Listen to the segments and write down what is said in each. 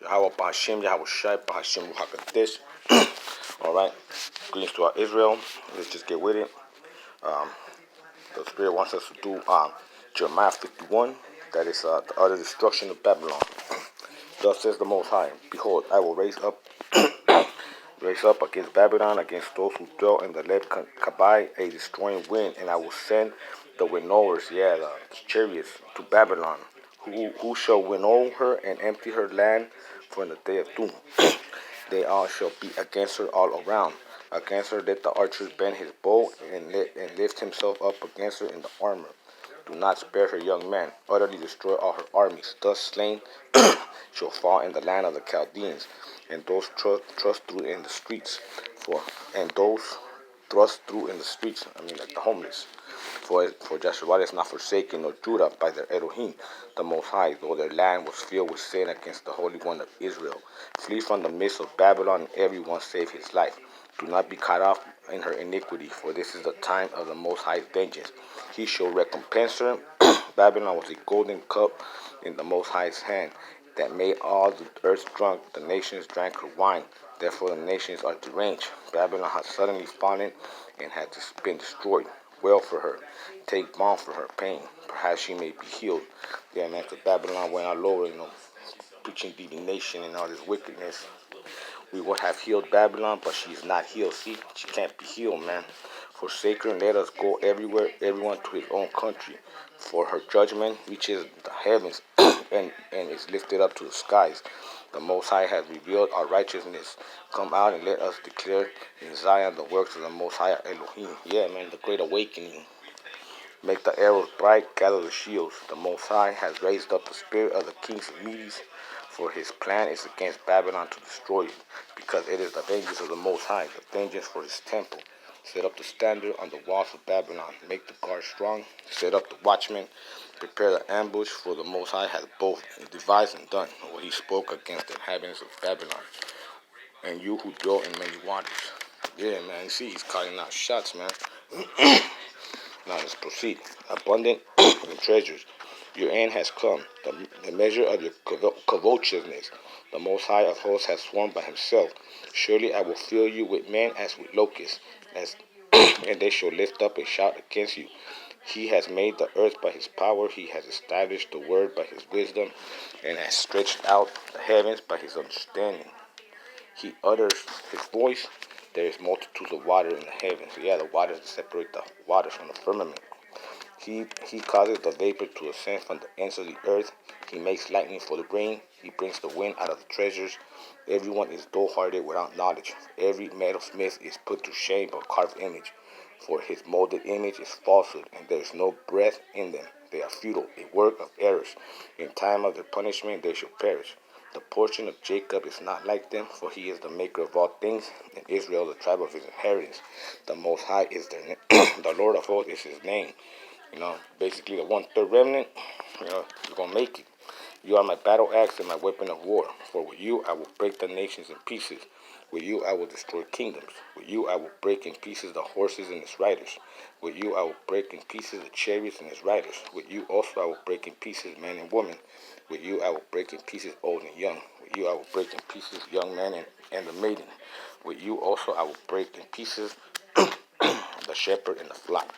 Yahweh Bahashim, Yahweh Shai, Bahashim Ruhakadesh. Alright, greetings to our Israel. Let's just get with it. The Spirit wants us to do Jeremiah 51. That is the utter destruction of Babylon. Thus says the Most High, behold, I will raise up against Babylon, against those who dwell in the Leb Kabai, a destroying wind, and I will send the winnowers, the chariots, to Babylon, who shall winnow her and empty her land for in the day of doom. They all shall be against her all around. Against her let the archer bend his bow and lift himself up against her in the armor. Do not spare her young men. Utterly destroy all her armies. Thus slain shall fall in the land of the Chaldeans, and those thrust through in the streets. Like the homeless. For Joshua is not forsaken, nor Judah by their Elohim, the Most High, though their land was filled with sin against the Holy One of Israel. Flee from the midst of Babylon, and everyone save his life. Do not be caught off in her iniquity, for this is the time of the Most High's vengeance. He shall recompense her. Babylon was a golden cup in the Most High's hand, that made all the earth drunk. The nations drank her wine. Therefore the nations are deranged. Babylon has suddenly fallen and has been destroyed. Wail for her. Take balm for her pain. Perhaps she may be healed. Yeah, man, because Babylon went all over, preaching divination and all this wickedness. We would have healed Babylon, but she is not healed. See, she can't be healed, man. Forsake her and let us go everywhere, everyone to his own country. For her judgment reaches the heavens and is lifted up to the skies. The Most High has revealed our righteousness. Come out and let us declare in Zion the works of the Most High Elohim. Yeah, man, the great awakening. Make the arrows bright, gather the shields. The Most High has raised up the spirit of the kings of Medes, for his plan is against Babylon to destroy it, because it is the vengeance of the Most High, the vengeance for his temple. Set up the standard on the walls of Babylon. Make the guard strong. Set up the watchmen. Prepare the ambush, for the Most High has both devised and done what he spoke against the inhabitants of Babylon, and you who dwell in many waters. Yeah, man, you see, he's calling out shots, man. Now let's proceed. Abundant in treasures. Your end has come, the measure of your covetousness. The Most High of hosts has sworn by himself. Surely I will fill you with men as with locusts, and they shall lift up a shout against you. He has made the earth by his power. He has established the word by his wisdom, and has stretched out the heavens by his understanding. He utters his voice. There is multitudes of water in the heavens. Yeah, the waters that separate the waters from the firmament. He causes the vapor to ascend from the ends of the earth. He makes lightning for the rain. He brings the wind out of the treasures. Everyone is dull-hearted without knowledge. Every metalsmith is put to shame by carved image. For his molded image is falsehood, and there is no breath in them. They are futile, a work of errors. In time of their punishment they shall perish. The portion of Jacob is not like them, for he is the maker of all things, and Israel the tribe of his inheritance. The Most High is their name. The Lord of hosts is his name. Basically the one-third remnant, you're going to make it. You are my battle axe and my weapon of war. For with you I will break the nations in pieces. With you I will destroy kingdoms. With you I will break in pieces the horses and its riders. With you I will break in pieces the chariots and its riders. With you also I will break in pieces men and women. With you I will break in pieces old and young. With you I will break in pieces young men and the maiden. With you also I will break in pieces the shepherd and the flock.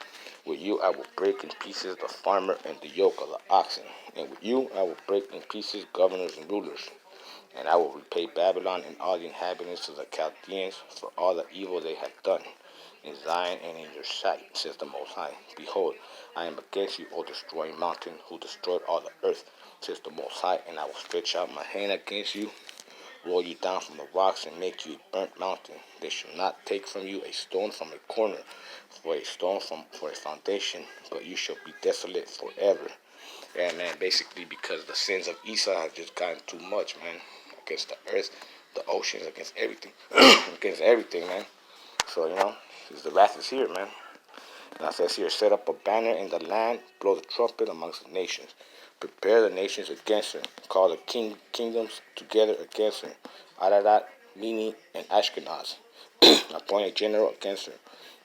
With you I will break in pieces the farmer and the yoke of the oxen. And with you I will break in pieces governors and rulers. And I will repay Babylon and all the inhabitants of the Chaldeans for all the evil they have done in Zion and in your sight, says the Most High. Behold, I am against you, O destroying mountain, who destroyed all the earth, says the Most High. And I will stretch out my hand against you, roll you down from the rocks, and make you a burnt mountain. They shall not take from you a stone from a corner, for a stone for a foundation, but you shall be desolate forever. Yeah, man, basically because the sins of Esau have just gotten too much, man, against the earth, the oceans, against everything, against everything, man. So, the wrath is here, man. Now it says here, set up a banner in the land, blow the trumpet amongst the nations. Prepare the nations against her. Call the kingdoms together against her. Ararat, Mini, and Ashkenaz. Appoint a general against her.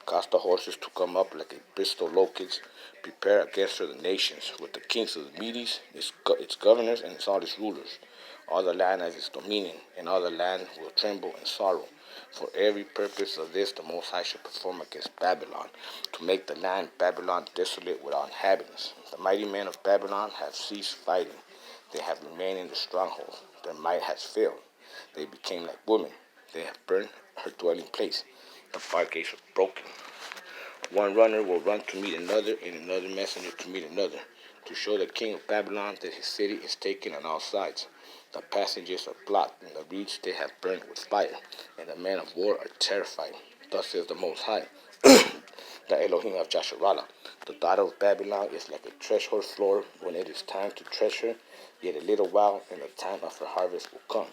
Cause the horses to come up like a Bristol locust. Prepare against her the nations, with the kings of the Medes, its governors, and all its rulers. all the land as its dominion, and all the land will tremble in sorrow. For every purpose of this the Most High shall perform against Babylon, to make the land Babylon desolate without inhabitants. The mighty men of Babylon have ceased fighting. They have remained in the stronghold. Their might has failed. They became like women. They have burned her dwelling place. The bar gates are broken. One runner will run to meet another, and another messenger to meet another, to show the king of Babylon that his city is taken on all sides. The passages are blocked, and the reeds they have burned with fire, and the men of war are terrified. Thus says the Most High, the Elohim of Jasharallah. The daughter of Babylon is like a threshold floor when it is time to thresh her, yet a little while, and the time of her harvest will come.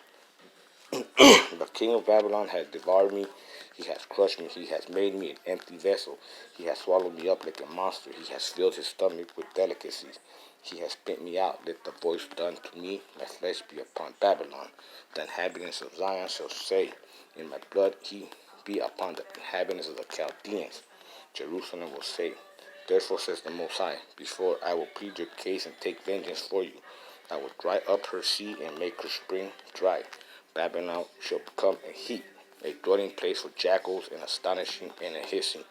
The king of Babylon has devoured me. He has crushed me. He has made me an empty vessel. He has swallowed me up like a monster. He has filled his stomach with delicacies. He has spit me out. Let the voice done to me, my flesh be upon Babylon. The inhabitants of Zion shall say, in my blood he be upon the inhabitants of the Chaldeans. Jerusalem will say, therefore says the Most High, before I will plead your case and take vengeance for you, I will dry up her sea and make her spring dry. Babylon shall become a heap, a dwelling place for jackals, and astonishing and a hissing.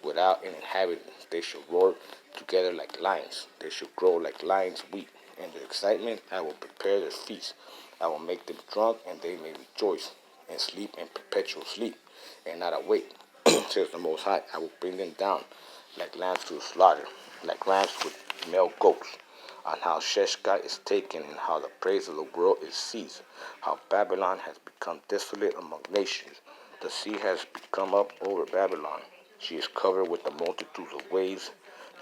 Without an inhabitant, they shall roar together like lions. They shall grow like lions weep. In their excitement, I will prepare their feast. I will make them drunk, and they may rejoice, and sleep in perpetual sleep, and not awake. Says the Most High, I will bring them down like lambs to the slaughter, like rams with male goats, on how Sheshkai is taken, and how the praise of the world is seized, how Babylon has become desolate among nations. The sea has come up over Babylon. She is covered with the multitudes of waves.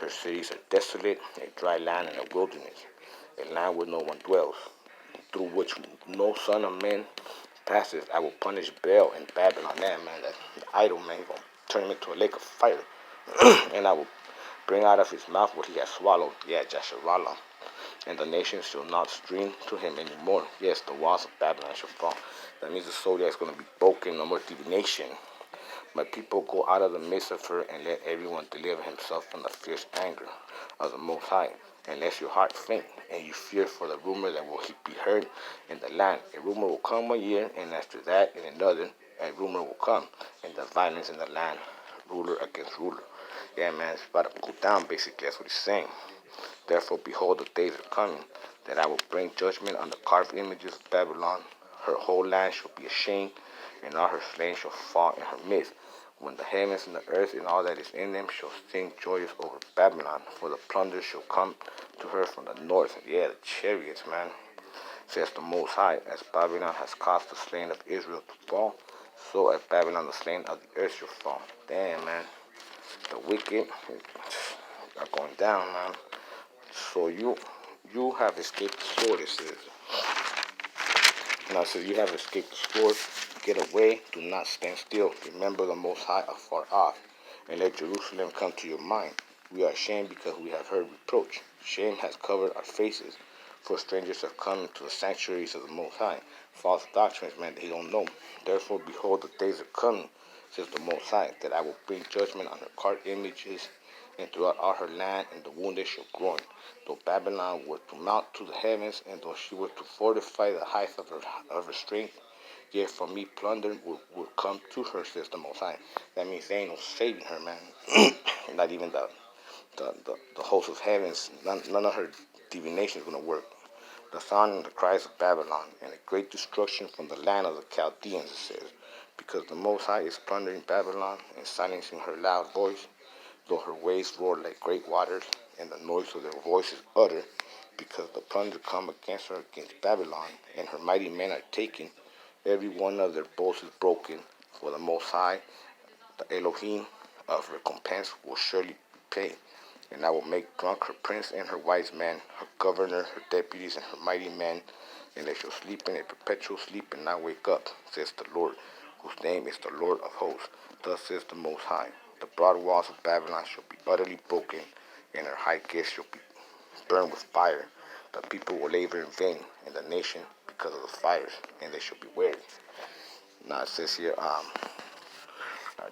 Her cities are desolate, a dry land and a wilderness, a land where no one dwells, through which no son of man passes. I will punish Baal and Babylon. That man, that idol man, he gonna turn him into a lake of fire. And I will bring out of his mouth what he has swallowed. Yeah, Jasharallah. And the nations shall not stream to him anymore. Yes, the walls of Babylon shall fall. That means the soldier is going to be broken, no more divination. My people go out of the midst of her, and let everyone deliver himself from the fierce anger of the Most High. And let your heart faint, and you fear for the rumor that will be heard in the land. A rumor will come 1 year, and after that in another, a rumor will come, and the violence in the land, ruler against ruler. Yeah, man, it's about to go down, basically, that's what he's saying. Therefore, behold, the days are coming, that I will bring judgment on the carved images of Babylon. Her whole land shall be ashamed, and all her slain shall fall in her midst. When the heavens and the earth and all that is in them shall sing joyous over Babylon, for the plunder shall come to her from the north. Yeah, the chariots, man. Says the Most High, as Babylon has caused the slain of Israel to fall, so as Babylon the slain of the earth shall fall. Damn, man. The wicked are going down, man. So you have escaped the sword, it says. Now it says you have escaped the sword. Get away, do not stand still. Remember the Most High afar off, and let Jerusalem come to your mind. We are ashamed because we have heard reproach. Shame has covered our faces, for strangers have come into the sanctuaries of the Most High. False doctrines, man, they don't know. Therefore, behold, the days are coming, says the Most High, that I will bring judgment on her carved images, and throughout all her land, and the wounded shall groan. Though Babylon were to mount to the heavens, and though she were to fortify the height of her strength, yet from me plunder will come to her, says the Most High. That means there ain't no saving her, man. Not even the host of heavens, none of her divination is going to work. The sound and the cries of Babylon, and a great destruction from the land of the Chaldeans, it says, because the Most High is plundering Babylon and silencing her loud voice, though her waves roar like great waters, and the noise of their voices utter, because the plunder come against her against Babylon, and her mighty men are taken. Every one of their bows is broken, for the Most High, the Elohim of recompense, will surely pay. And I will make drunk her prince and her wise men, her governor, her deputies, and her mighty men, and they shall sleep in a perpetual sleep and not wake up, says the Lord, whose name is the Lord of hosts. Thus says the Most High, the broad walls of Babylon shall be utterly broken, and her high gates shall be burned with fire. The people will labor in vain, and the nation because of the fires, and they shall be weary. Now it says here,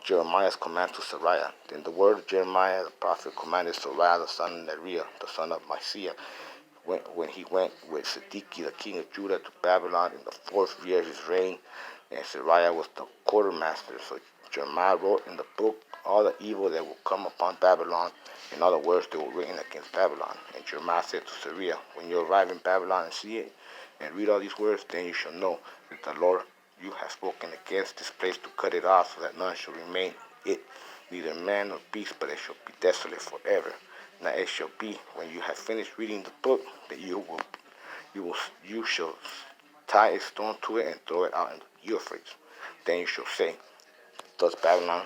Jeremiah's command to Sariah. Then the word of Jeremiah the prophet commanded Sariah the son of Neriah, the son of Maaseiah, when he went with Siddiqui, the king of Judah, to Babylon in the 4th year of his reign, and Sariah was the quartermaster. So Jeremiah wrote in the book all the evil that will come upon Babylon, and all the words that were written against Babylon. And Jeremiah said to Sariah, when you arrive in Babylon and see it, and read all these words, then you shall know that the Lord you have spoken against this place to cut it off, so that none shall remain it, neither man nor beast, but it shall be desolate forever. Now it shall be, when you have finished reading the book, that you shall tie a stone to it and throw it out in the Euphrates. Then you shall say, thus Babylon